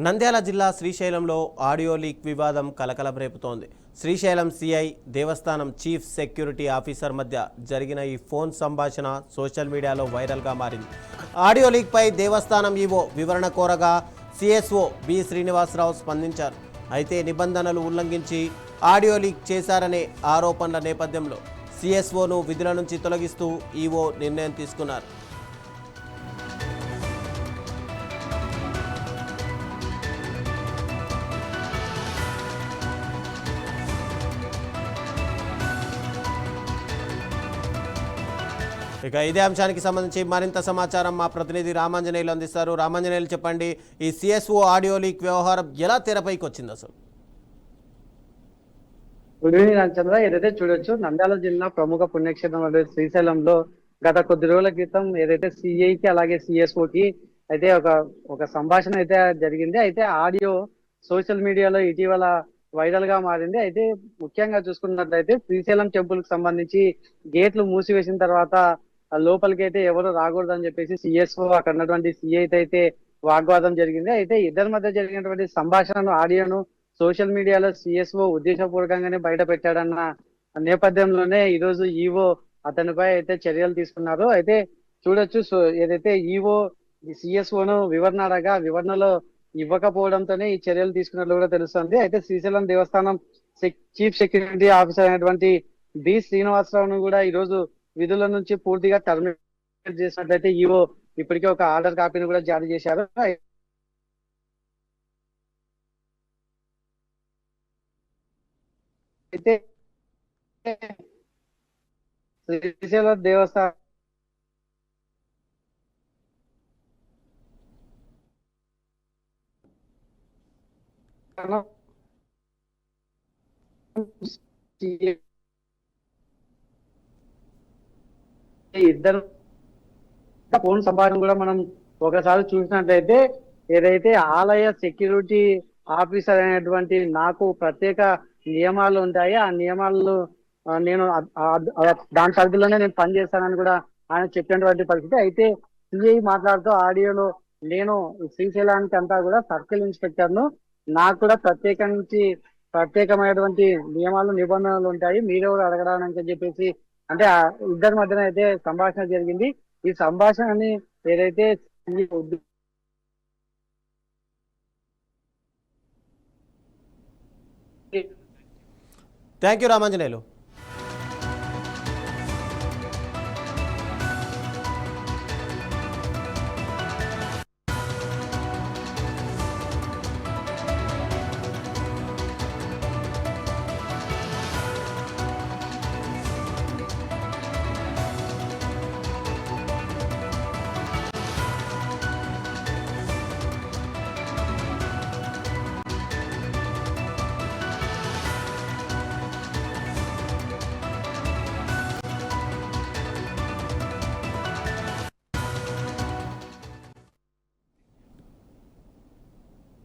నంద్యాల జిల్లా శ్రీశైలంలో audio leak వివాదం కలకలం రేపుతోంది. శ్రీశైలం సిఐ, దేవస్థానం చీఫ్ సెక్యూరిటీ ఆఫీసర్ మధ్య జరిగిన ఈ ఫోన్ సంభాషణ సోషల్ మీడియాలో వైరల్గా మారింది. ఆడియో లీక్పై దేవస్థానం ఈవో వివరణ కోరగా సిఎస్ఓ బి శ్రీనివాసరావు స్పందించారు. అయితే నిబంధనలు ఉల్లంఘించి ఆడియో లీక్ చేశారనే ఆరోపణల నేపథ్యంలో సిఎస్ఓను విధుల నుంచి తొలగిస్తూ ఈవో నిర్ణయం తీసుకున్నారు. ఇక ఇదే అంశానికి సంబంధించి మరింత సమాచారం మా ప్రతినిధి రామాంజనేయులు అందిస్తారు. రామాంజనేయులు, చెప్పండి, ఈ సిఎస్ఓ ఆడియో లీక్ వ్యవహారం ఎలా తెరపైకి వచ్చింది అసలు? Good evening Ramachandra. ఏదైతే చూడొచ్చు, నంద్యాల జిల్లా ప్రముఖ పుణ్యక్షేత్రం శ్రీశైలంలో గత కొద్ది రోజుల క్రితం ఏదైతే సిఐకి అలాగే సిఎస్ఓకి అయితే ఒక సంభాషణ అయితే జరిగింది. అయితే ఆడియో సోషల్ మీడియాలో ఇటీవల వైరల్ గా మారింది. అయితే ముఖ్యంగా చూసుకున్నట్లయితే శ్రీశైలం టెంపుల్ కి సంబంధించి గేట్లు మూసివేసిన తర్వాత లోపలికి అయితే ఎవరు రాకూడదని చెప్పేసి సిఎస్ఓ అక్కడ ఉన్నటువంటి సిఐ అయితే వాగ్వాదం జరిగింది. అయితే ఇద్దరి మధ్య జరిగినటువంటి సంభాషణను ఆడియోను సోషల్ మీడియాలో సిఎస్ఓ ఉద్దేశపూర్వకంగానే బయట పెట్టాడన్న నేపథ్యంలోనే ఈరోజు ఈవో అతనిపై అయితే చర్యలు తీసుకున్నారు. అయితే చూడొచ్చు, ఏదైతే ఈవో సిఎస్ఓను వివరణ అడగా వివరణలో ఇవ్వకపోవడంతోనే ఈ చర్యలు తీసుకున్నట్లు కూడా తెలుస్తుంది. అయితే శ్రీశైలం దేవస్థానం చీఫ్ సెక్యూరిటీ ఆఫీసర్ అయినటువంటి బి శ్రీనివాసరావును కూడా ఈరోజు విధుల నుంచి పూర్తిగా టర్మినేట్ చేసినట్లయితే ఈవో ఇప్పటికే ఒక ఆర్డర్ కాపీని కూడా జారీ చేశారు. అయితే శ్రీశైలం దేవస్థానం ఇద్దరు ఫోన్ సంభాషణ కూడా మనం ఒకసారి చూసినట్లయితే ఏదైతే ఆలయ సెక్యూరిటీ ఆఫీసర్ అయినటువంటి నాకు ప్రత్యేక నియమాలు ఉంటాయి, ఆ నియమాలను నేను దాని పరిధిలోనే నేను పనిచేస్తానని కూడా ఆయన చెప్పినటువంటి పరిస్థితి. అయితే సిఐ మాట్లాడుతూ ఆడియోలో నేను శ్రీశైలానికి అంతా కూడా సర్కిల్ ఇన్స్పెక్టర్ను, నాకు కూడా ప్రత్యేకమైనటువంటి నియమాలు నిబంధనలు ఉంటాయి, మీరెవరు అడగడానికి అని చెప్పేసి అంటే ఆ ఇద్దరి మధ్యన అయితే సంభాషణ జరిగింది. ఈ సంభాషణని ఏదైతే థ్యాంక్ యూ రామాంజనేయులు.